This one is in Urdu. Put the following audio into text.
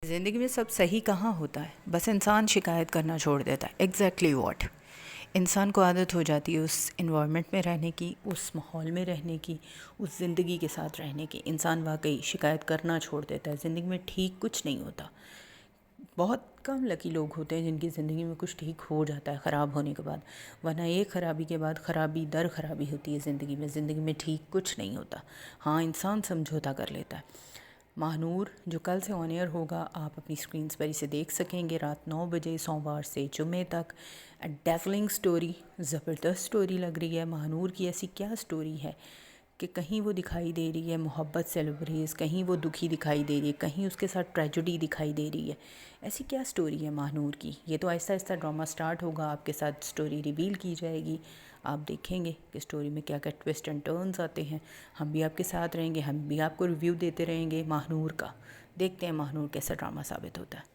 زندگی میں سب صحیح کہاں ہوتا ہے، بس انسان شکایت کرنا چھوڑ دیتا ہے. Exactly what. انسان کو عادت ہو جاتی ہے اس انوائرمنٹ میں رہنے کی، اس ماحول میں رہنے کی، اس زندگی کے ساتھ رہنے کی. انسان واقعی شکایت کرنا چھوڑ دیتا ہے. زندگی میں ٹھیک کچھ نہیں ہوتا. بہت کم لکی لوگ ہوتے ہیں جن کی زندگی میں کچھ ٹھیک ہو جاتا ہے خراب ہونے کے بعد، ورنہ ایک خرابی کے بعد خرابی در خرابی ہوتی ہے زندگی میں. زندگی میں ٹھیک کچھ نہیں ہوتا. ہاں، انسان سمجھوتا کر لیتا ہے. ماہنور جو کل سے آن ایئر ہوگا، آپ اپنی اسکرینس پر اسے دیکھ سکیں گے رات 9 بجے سوموار سے جمعے تک. ڈیفلنگ سٹوری، زبردست سٹوری لگ رہی ہے. ماہنور کی ایسی کیا سٹوری ہے کہ کہیں وہ دکھائی دے رہی ہے محبت سے لبریز، کہیں وہ دکھی دکھائی دے رہی ہے، کہیں اس کے ساتھ ٹریجڈی دکھائی دے رہی ہے. ایسی کیا سٹوری ہے ماہنور کی؟ یہ تو آہستہ آہستہ ڈرامہ سٹارٹ ہوگا، آپ کے ساتھ سٹوری ریویل کی جائے گی. آپ دیکھیں گے کہ سٹوری میں کیا کیا ٹوسٹ اینڈ ٹرنز آتے ہیں. ہم بھی آپ کے ساتھ رہیں گے، ہم بھی آپ کو ریویو دیتے رہیں گے ماہنور کا. دیکھتے ہیں ماہنور کیسا ڈرامہ ثابت ہوتا ہے.